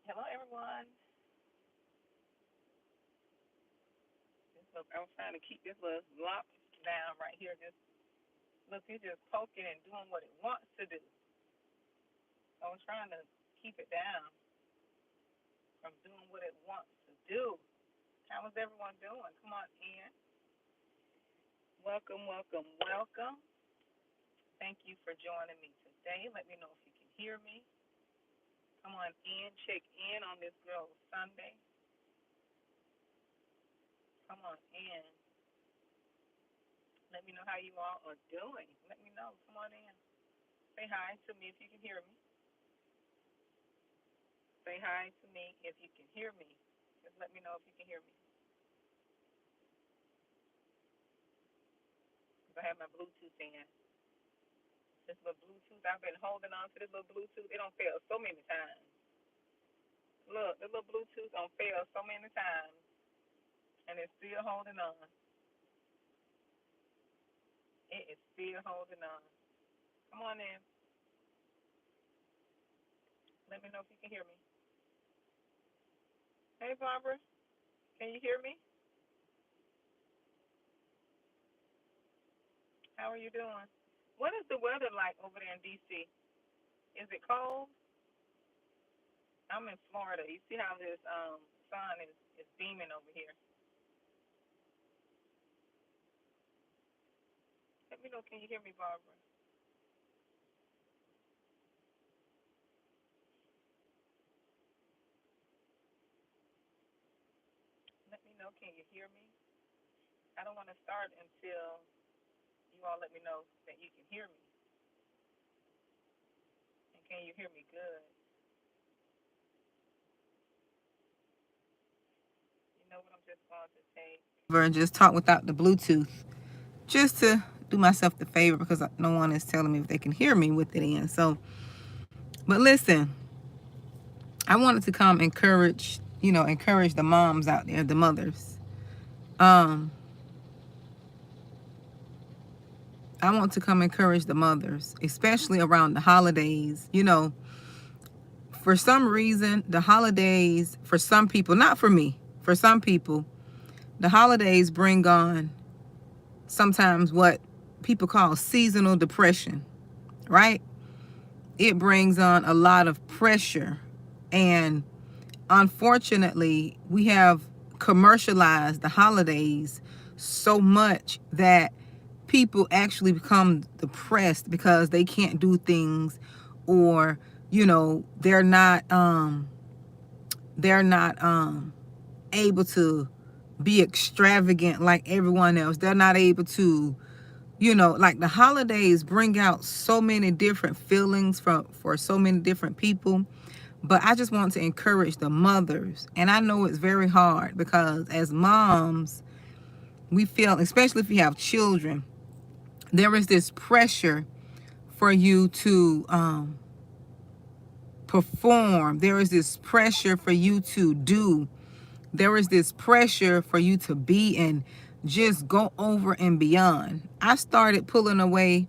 Hello, everyone. I'm trying to keep this little lock down right here. Just look, it's just poking and doing what it wants to do. So I'm trying to keep it down from doing what it wants to do. How is everyone doing? Come on in. Welcome, welcome, welcome. Thank you for joining me today. Let me know if you can hear me. Come on in, check in on this Girl Sunday. Come on in. Let me know how you all are doing. Let me know. Come on in. Say hi to me if you can hear me. Say hi to me if you can hear me. Just let me know if you can hear me. I have my Bluetooth in. This little Bluetooth, I've been holding on to this little Bluetooth. It don't fail so many times. Look, the little Bluetooth don't fail so many times, and it's still holding on. It is still holding on. Come on in. Let me know if you can hear me. Hey, Barbara, can you hear me? How are you doing? What is the weather like over there in D.C.? Is it cold? I'm in Florida. You see how this sun is beaming over here? Let me know. Can you hear me, Barbara? Let me know. Can you hear me? I don't want to start until you all let me know that you can hear me. And can you hear me good? You know what I'm just going to take? And just talk without the Bluetooth. Just to do myself the favor because no one is telling me if they can hear me with it in. So, but listen, I wanted to come encourage the moms out there, the mothers. Um, I want to come encourage the mothers, especially around the holidays. For some reason, the holidays, for some people, not for me, for some people, the holidays bring on sometimes what people call seasonal depression, right? It brings on a lot of pressure. And unfortunately, we have commercialized the holidays so much that people actually become depressed because they can't do things, or they're not able to be extravagant like everyone else. They're not able to, like the holidays bring out so many different feelings for so many different people. But I just want to encourage the mothers. And I know it's very hard because as moms, we feel, especially if you have children, there is this pressure for you to perform. There is this pressure for you to do. There is this pressure for you to be and just go over and beyond. I started pulling away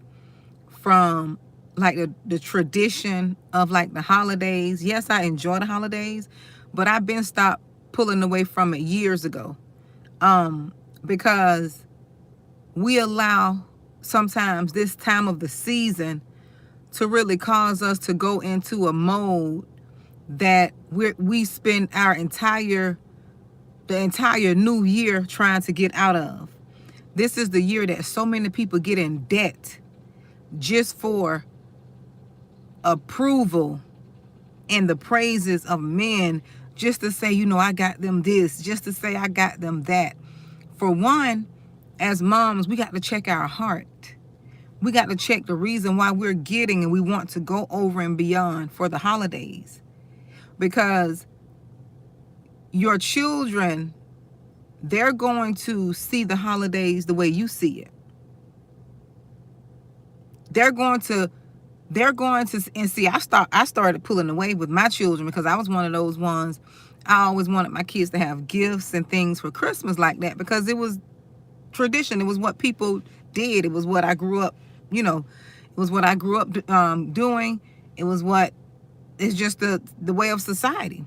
from like the tradition of like the holidays. Yes, I enjoy the holidays, but I've been stopped pulling away from it years ago. Because we allow sometimes this time of the season to really cause us to go into a mode that we spend the entire new year trying to get out of. This is the year that so many people get in debt just for approval and the praises of men, just to say, I got them this, just to say I got them that. For one, as moms, we got to check our heart. We got to check the reason why we're getting and we want to go over and beyond for the holidays. Because your children, they're going to see the holidays the way you see it. They're going to and see, I started pulling away with my children because I was one of those ones. I always wanted my kids to have gifts and things for Christmas like that because it was tradition. It was what people did. It was what I grew up, it was what I grew up doing. It's just the way of society.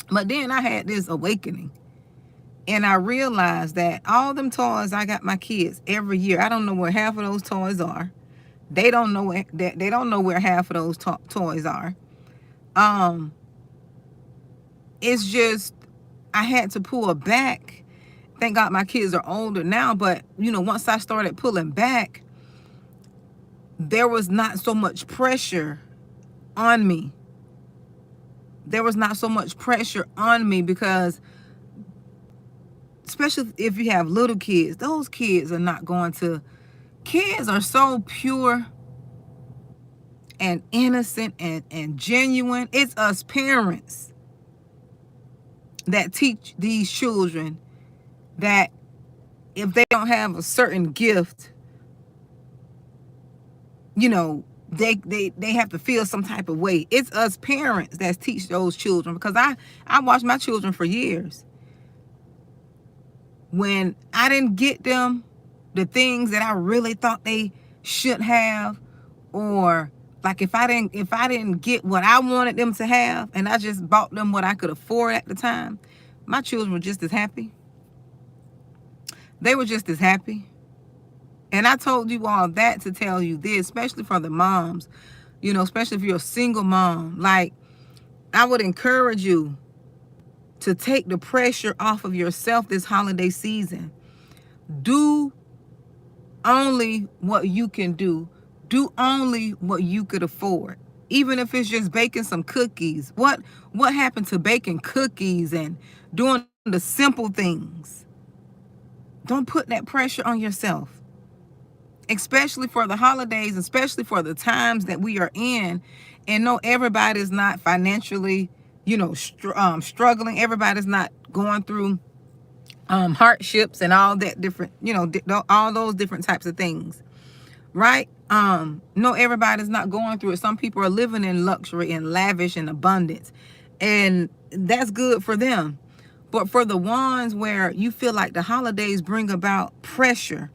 But then I had this awakening, and I realized that all them toys I got my kids every year, I don't know where half of those toys are. They don't know they don't know where half of those toys are. Um, it's just I had to pull back. Thank God my kids are older now, but once I started pulling back, there was not so much pressure on me. There was not so much pressure on me because, especially if you have little kids, those kids are not going to, kids are so pure and innocent and genuine. It's us parents that teach these children that if they don't have a certain gift, they have to feel some type of way. It's us parents that teach those children, because I watched my children for years. When I didn't get them the things that I really thought they should have, or like if I didn't get what I wanted them to have, and I just bought them what I could afford at the time, my children were just as happy. They were just as happy. And I told you all that to tell you this, especially for the moms, especially if you're a single mom. Like, I would encourage you to take the pressure off of yourself this holiday season. Do only what you can do. Do only what you could afford. Even if it's just baking some cookies. What happened to baking cookies and doing the simple things? Don't put that pressure on yourself. Especially for the holidays, especially for the times that we are in. And no, everybody's not financially, struggling. Everybody's not going through hardships and all that different, all those different types of things, right? No, everybody's not going through it. Some people are living in luxury and lavish and abundance, and that's good for them. But for the ones where you feel like the holidays bring about pressure,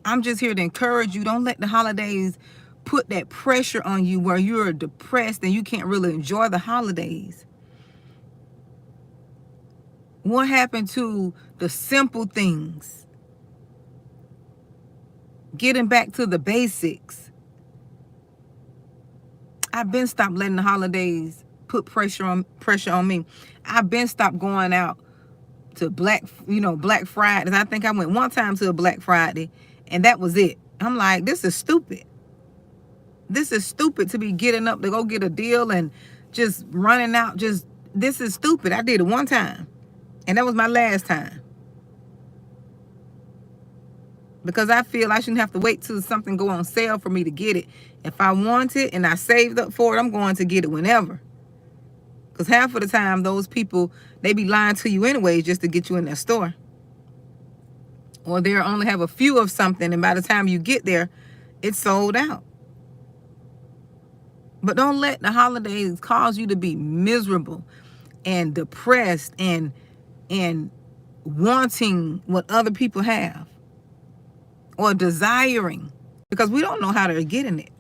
I'm just here to encourage you. Don't let the holidays put that pressure on you where you're depressed and you can't really enjoy the holidays. What happened to the simple things? Getting back to the basics. I've been stopped letting the holidays put pressure on me. I've been stopped going out to Black Fridays. I think I went one time to a Black Friday, and that was it. I'm like, this is stupid. This is stupid to be getting up to go get a deal and just running out. This is stupid. I did it one time, and that was my last time. Because I feel I shouldn't have to wait till something go on sale for me to get it. If I want it and I saved up for it, I'm going to get it whenever. Because half of the time, those people, they be lying to you anyway just to get you in their store. Or they'll only have a few of something, and by the time you get there, it's sold out. But don't let the holidays cause you to be miserable and depressed and wanting what other people have. Or desiring, because we don't know how they're getting it.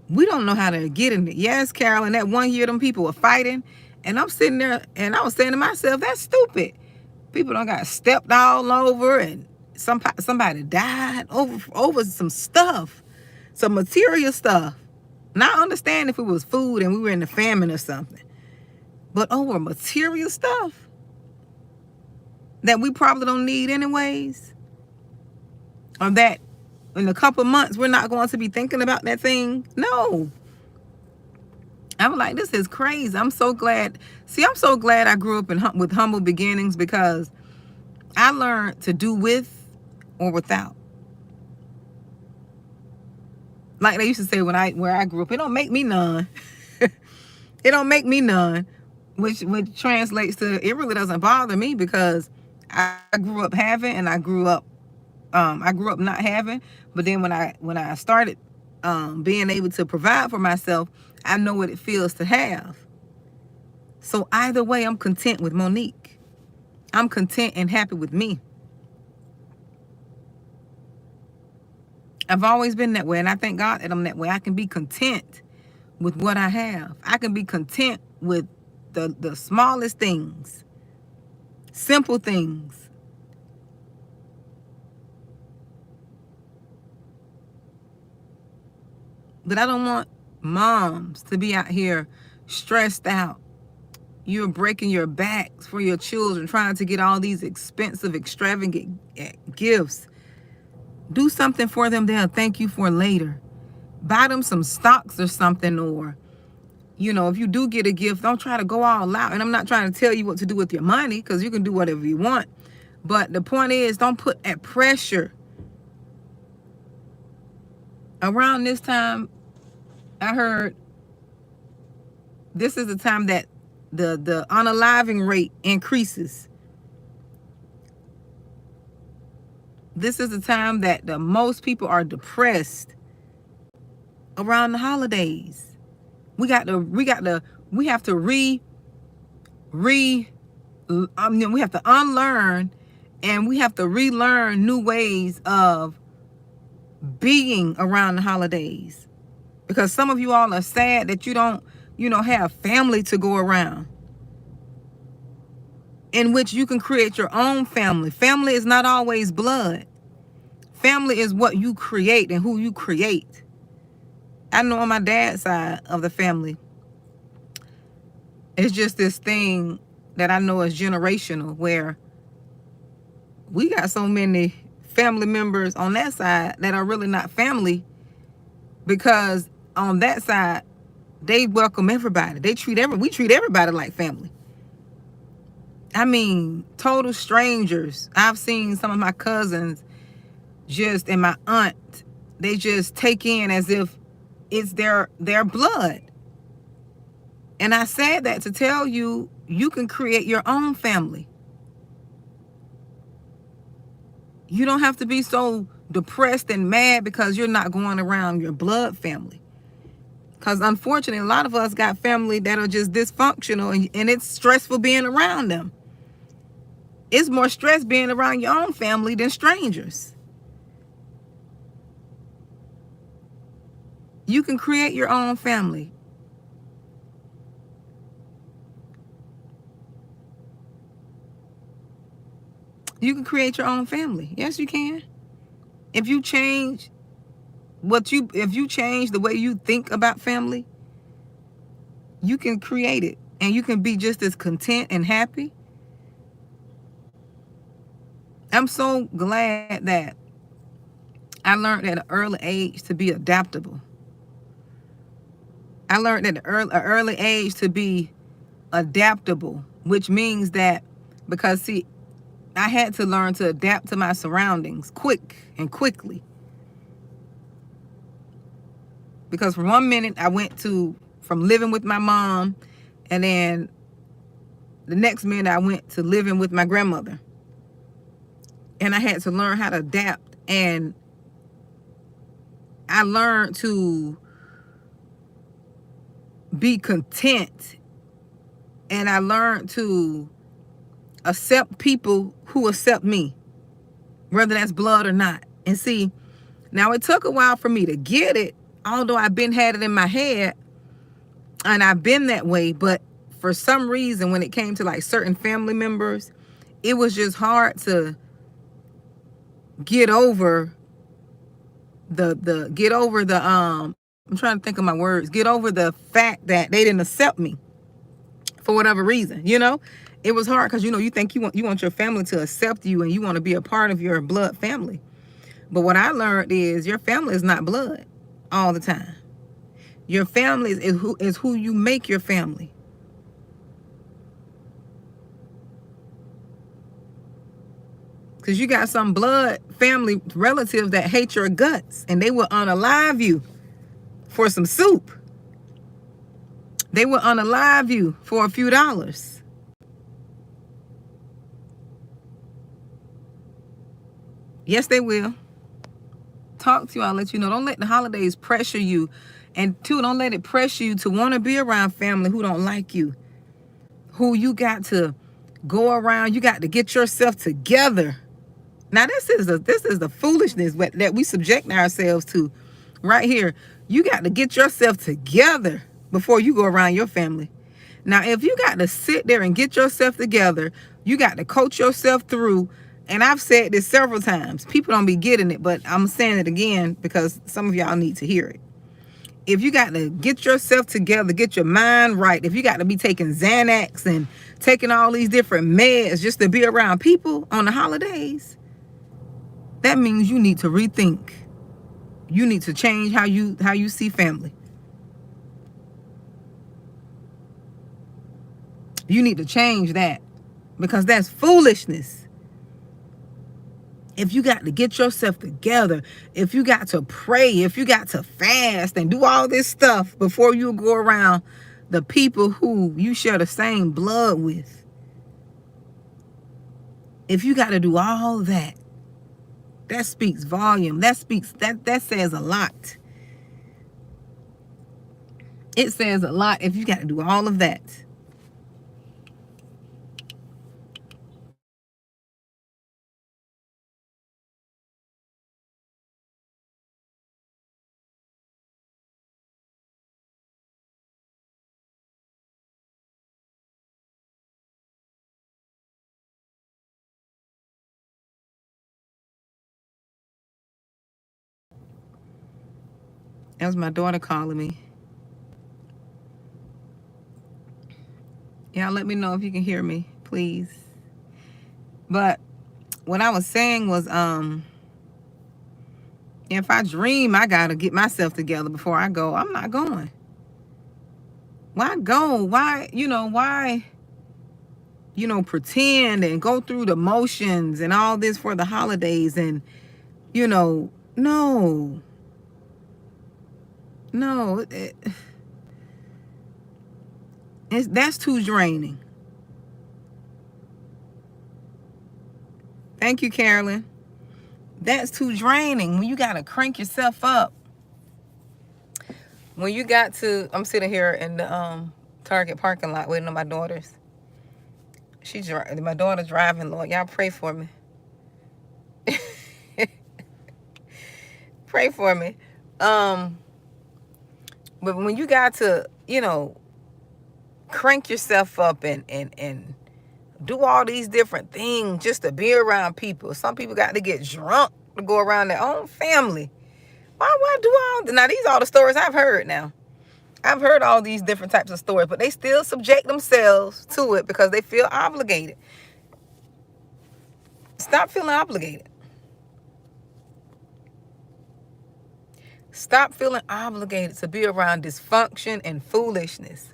We don't know how they're getting it. Yes, Carolyn, that one year them people were fighting, and I'm sitting there and I was saying to myself, that's stupid. People done got stepped all over, and somebody died over some stuff, some material stuff. Not understand if it was food and we were in the famine or something, but over material stuff that we probably don't need anyways. Or that in a couple of months we're not going to be thinking about that thing. No. I'm like, this is crazy. I'm so glad. See, I'm so glad I grew up with humble beginnings, because I learned to do with or without. Like they used to say where I grew up, it don't make me none. It don't make me none, which translates to it really doesn't bother me, because I grew up having, and I grew up not having. But then when I started being able to provide for myself, I know what it feels to have. So either way, I'm content with Monique. I'm content and happy with me. I've always been that way, and I thank God that I'm that way. I can be content with what I have. I can be content with the smallest things, simple things. But I don't want moms to be out here stressed out. You're breaking your backs for your children, trying to get all these expensive, extravagant gifts. Do something for them they'll thank you for later. Buy them some stocks or something, or, if you do get a gift, don't try to go all out. And I'm not trying to tell you what to do with your money, because you can do whatever you want. But the point is, don't put that pressure. Around this time, I heard this is the time that the unaliving rate increases. This is the time that the most people are depressed around the holidays. We have to we have to unlearn, and we have to relearn new ways of being around the holidays. Because some of you all are sad that you don't, have family to go around, in which you can create your own family. Family is not always blood. Family is what you create and who you create. I know on my dad's side of the family, it's just this thing that I know is generational, where we got so many family members on that side that are really not family, because on that side, they welcome everybody. We treat everybody like family. I mean, total strangers. I've seen some of my cousins and my aunt, they just take in as if it's their blood. And I said that to tell you, you can create your own family. You don't have to be so depressed and mad because you're not going around your blood family. Because unfortunately, a lot of us got family that are just dysfunctional, and it's stressful being around them. It's more stress being around your own family than strangers. You can create your own family. You can create your own family. Yes, you can. If you change the way you think about family, you can create it, and you can be just as content and happy. I'm so glad that I learned at an early age to be adaptable. I learned at an early age to be adaptable, which means that, because see, I had to learn to adapt to my surroundings quickly. Because for 1 minute I went from living with my mom, and then the next minute I went to living with my grandmother. And I had to learn how to adapt, and I learned to be content, and I learned to accept people who accept me, whether that's blood or not. And see, now it took a while for me to get it, although I've had it in my head, and I've been that way. But for some reason, when it came to like certain family members, it was just hard to get over I'm trying to think of my words, get over the fact that they didn't accept me for whatever reason. It was hard because you think you want your family to accept you, and you want to be a part of your blood family. But what I learned is your family is not blood all the time. Your family is who you make your family. Because you got some blood family relatives that hate your guts, and they will unalive you for some soup. They will unalive you for a few dollars. Yes, they will. Talk to you. I'll let you know. Don't let the holidays pressure you. And two, don't let it pressure you to want to be around family who don't like you, who you got to go around. You got to get yourself together. Now, this is the foolishness that we subject ourselves to right here. You got to get yourself together before you go around your family. Now, if you got to sit there and get yourself together, you got to coach yourself through. And I've said this several times. People don't be getting it, but I'm saying it again because some of y'all need to hear it. If you got to get yourself together, get your mind right, if you got to be taking Xanax and taking all these different meds just to be around people on the holidays, that means you need to rethink. You need to change how you see family. You need to change that, because that's foolishness. If you got to get yourself together, if you got to pray, if you got to fast and do all this stuff before you go around the people who you share the same blood with, if you got to do all that, that speaks volume. That says a lot. It says a lot if you got to do all of that. That was my daughter calling me. Y'all let me know if you can hear me, please. But what I was saying was, if I dream I gotta get myself together before I go, I'm not going. Why go? Why, pretend and go through the motions and all this for the holidays and, no. No, that's too draining. Thank you, Carolyn. That's too draining when you got to crank yourself up. When you got to, I'm sitting here in the Target parking lot waiting on my daughters. My daughter's driving, Lord. Y'all pray for me. Pray for me. But when you got to, crank yourself up and do all these different things just to be around people. Some people got to get drunk to go around their own family. Why do all? Now, these are all the stories I've heard now. I've heard all these different types of stories, but they still subject themselves to it because they feel obligated. Stop feeling obligated. Stop feeling obligated to be around dysfunction and foolishness.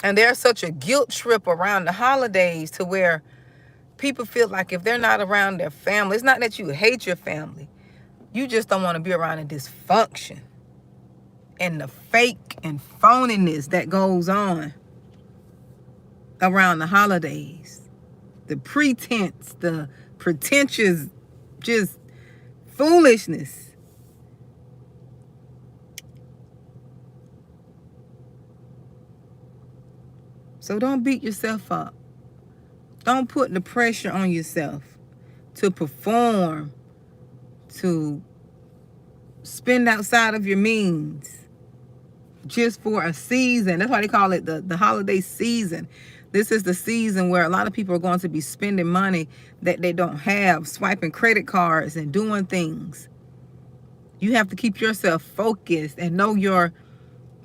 And there's such a guilt trip around the holidays to where people feel like if they're not around their family, it's not that you hate your family. You just don't want to be around the dysfunction and the fake and phoniness that goes on around the holidays. The pretense, the pretentious, just foolishness. So don't beat yourself up. Don't put the pressure on yourself to perform, to spend outside of your means just for a season. That's why they call it the holiday season. This is the season where a lot of people are going to be spending money that they don't have, swiping credit cards and doing things. You have to keep yourself focused and know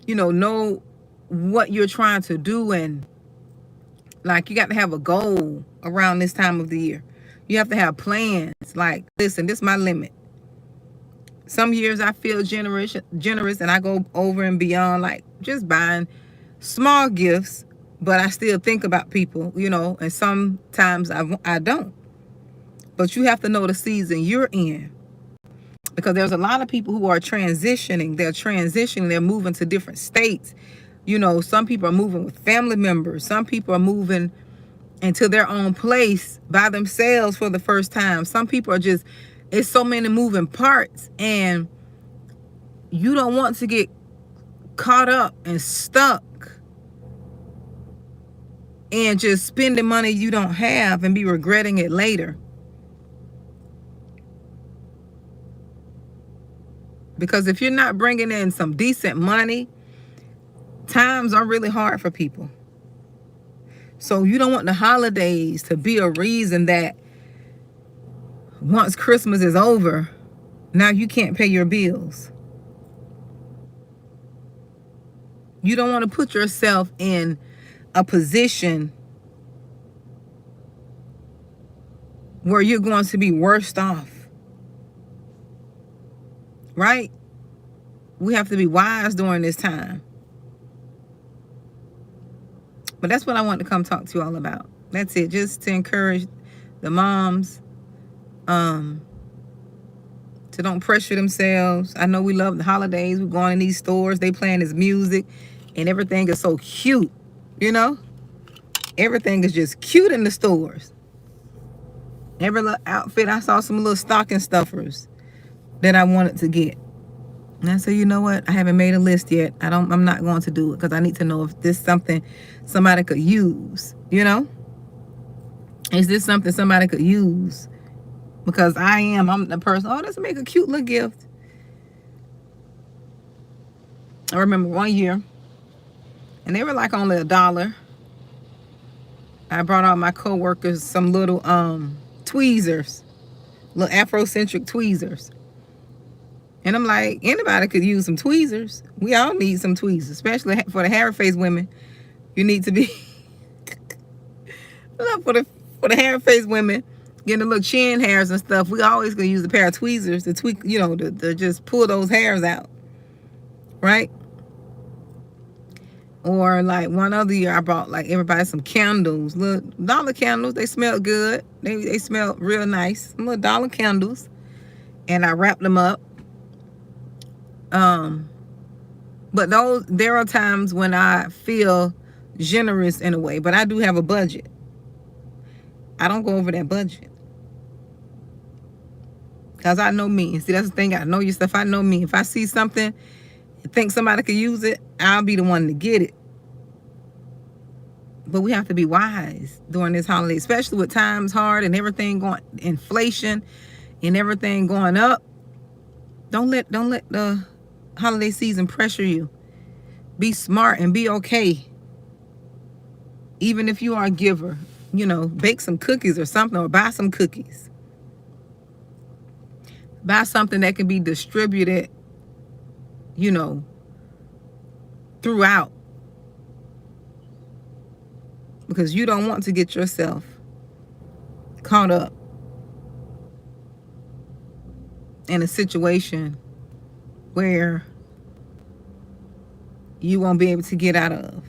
know what you're trying to do, and like you got to have a goal around this time of the year. You have to have plans. Like, listen, this is my limit. Some years I feel generous and I go over and beyond, like just buying small gifts, but I still think about people, and sometimes I don't. But you have to know the season you're in, because there's a lot of people who are transitioning. They're moving to different states. Some people are moving with family members. Some people are moving into their own place by themselves for the first time. Some people are it's so many moving parts, and you don't want to get caught up and stuck and just spending money you don't have and be regretting it later. Because if you're not bringing in some decent money Times are really hard for people. So you don't want the holidays to be a reason that once Christmas is over, now you can't pay your bills. You don't want to put yourself in a position where you're going to be worse off. Right? We have to be wise during this time. But that's what I want to come talk to you all about. That's it. Just to encourage the moms to don't pressure themselves. I know we love the holidays. We're going in these stores. They playing this music. And everything is so cute. You know? Everything is just cute in the stores. Every little outfit. I saw some little stocking stuffers that I wanted to get. And I said, you know what? I haven't made a list yet. I'm not going to do it because I need to know if this is something somebody could use. You know? Is this something somebody could use? Because I'm the person, oh, let's make a cute little gift. I remember one year, and they were like only $1. I brought all my coworkers some little tweezers, little Afrocentric tweezers. And I'm like, anybody could use some tweezers. We all need some tweezers, especially for the hairy face women. You need to be for the hairy face women getting the little chin hairs and stuff. We always gonna use a pair of tweezers to tweak, you know, to just pull those hairs out, right? Or like one other year, I brought like everybody some candles, little dollar candles. They smelled good. They smelled real nice. Some little dollar candles, and I wrapped them up. But there are times when I feel generous in a way, but I do have a budget. I don't go over that budget. Because I know me. And see, that's the thing. I know your stuff. I know me. If I see something and think somebody could use it, I'll be the one to get it. But we have to be wise during this holiday, especially with times hard and everything going, inflation and everything going up. Don't let the holiday season pressure you. Be smart and be okay. Even if you are a giver, you know, bake some cookies or something, or buy some cookies. Buy something that can be distributed, you know, throughout. Because you don't want to get yourself caught up in a situation where you won't be able to get out of.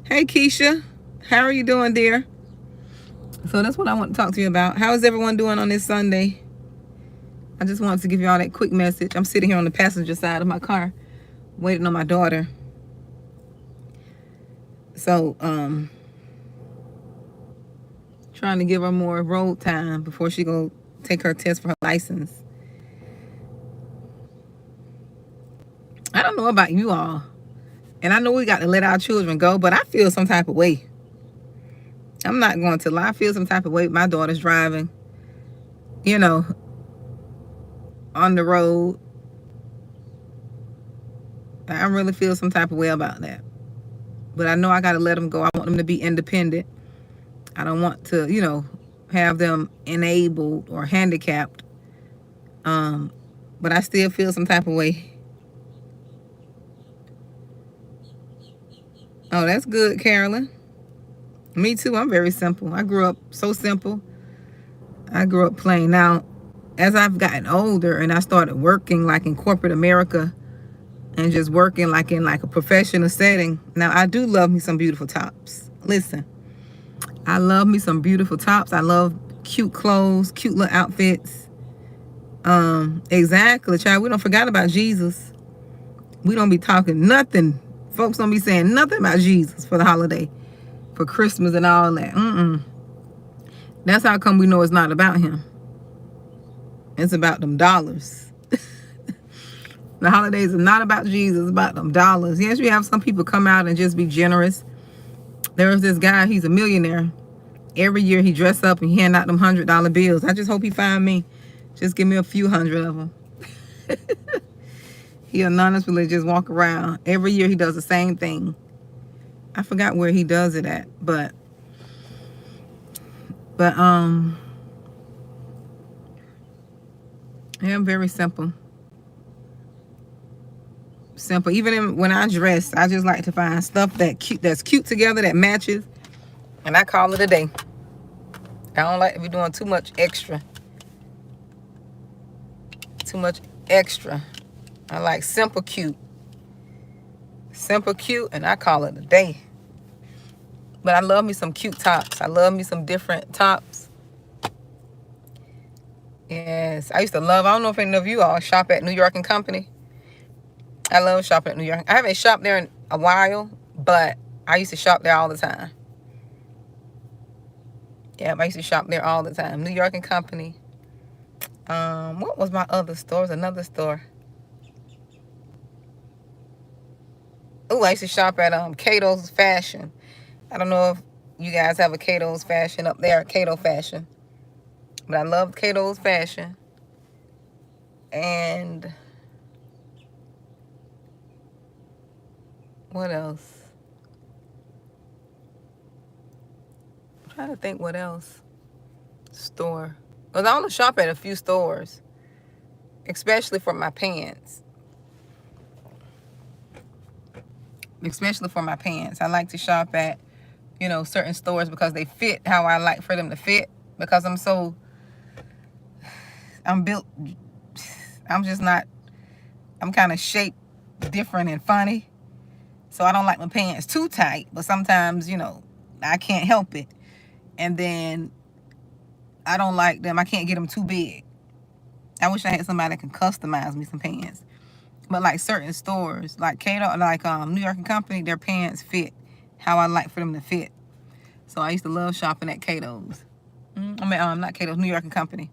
Hey, Keisha. How are you doing, dear? So that's what I want to talk to you about. How is everyone doing on this Sunday? I just wanted to give you all that quick message. I'm sitting here on the passenger side of my car waiting on my daughter. So, trying to give her more road time before she go take her test for her license. I don't know about you all. And I know we got to let our children go, but I feel some type of way. I'm not going to lie. I feel some type of way. My daughter's driving, you know, on the road. I really feel some type of way about that. But I know I got to let them go. I want them to be independent. I don't want to, you know, have them enabled or handicapped. But I still feel some type of way. Oh, that's good, Carolyn. Me too. I'm very simple. I grew up so simple. I grew up plain. Now, as I've gotten older and I started working like in corporate America and just working like in like a professional setting, now I do love me some beautiful tops. Listen, I love me some beautiful tops. I love cute clothes, cute little outfits. Exactly, child. We don't forget about Jesus. We don't be talking nothing. Folks don't be saying nothing about Jesus for the holiday, for Christmas and all that. That's how come we know it's not about him. It's about them dollars. The holidays are not about Jesus, it's about them dollars. Yes, you have some people come out and just be generous. There was this guy, he's a millionaire. Every year he dress up and he hand out them $100 bills. I just hope he find me. Just give me a few hundred of them. He anonymously just walk around. Every year he does the same thing. I forgot where he does it at, but yeah, very simple. Simple. Even when I dress, I just like to find stuff that's cute together, that matches, and I call it a day. I don't like to be doing too much extra. Too much extra. I like simple cute. Simple cute, and I call it a day. But I love me some cute tops. I love me some different tops. Yes, I used to love, I don't know if any of you all shop at New York and Company. I love shopping at New York. I haven't shopped there in a while, but I used to shop there all the time. Yeah, I used to shop there all the time. New York and Company. What was my other store? It was another store. Oh, I used to shop at Cato's Fashion. I don't know if you guys have a Cato's Fashion up there, Cato Fashion. But I love Cato's Fashion. And what else? I'm trying to think what else. Store. Because I only shop at a few stores. Especially for my pants. Especially for my pants. I like to shop at, certain stores because they fit how I like for them to fit. Because I'm built, I'm kind of shaped different and funny. So I don't like my pants too tight. But sometimes, I can't help it. And then I don't like them. I can't get them too big. I wish I had somebody that can customize me some pants. But like certain stores, like Cato, like New York and Company, their pants fit how I like for them to fit. So I used to love shopping at Cato's. Not Cato's, New York and Company.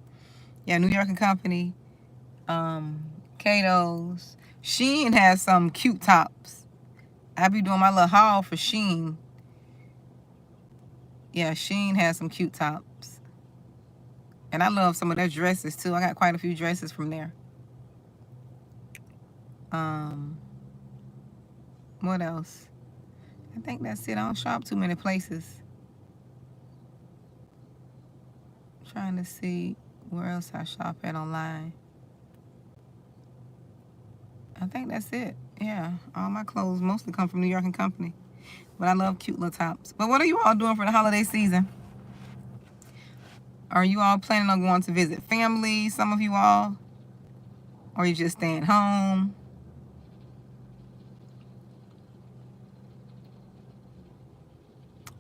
Yeah, New York and Company. Cato's. Shein has some cute tops. I be doing my little haul for Shein. Yeah, Shein has some cute tops. And I love some of their dresses too. I got quite a few dresses from there. What else? I think that's it. I don't shop too many places. I'm trying to see where else I shop at online. I think that's it. Yeah, all my clothes mostly come from New York and Company. But I love cute little tops. But what are you all doing for the holiday season? Are you all planning on going to visit family, some of you all? Or are you just staying home?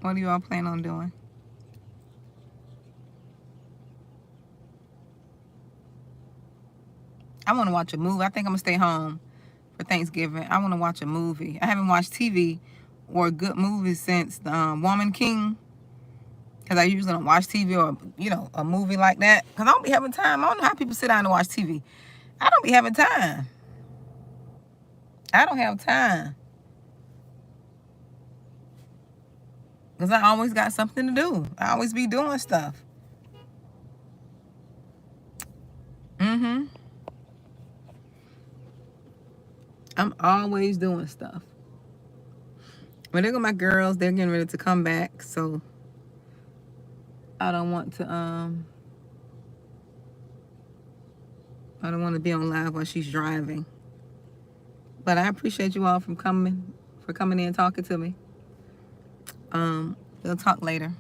What do you all plan on doing? I want to watch a movie. I think I'm going to stay home for Thanksgiving. I want to watch a movie. I haven't watched TV or a good movie since Woman King. Because I usually don't watch TV or, a movie like that. Because I don't be having time. I don't know how people sit down and watch TV. I don't be having time. I don't have time. Because I always got something to do. I always be doing stuff. I'm always doing stuff. But there go my girls. They're getting ready to come back. So I don't want to be on live while she's driving. But I appreciate you all for coming in and talking to me. We'll talk later.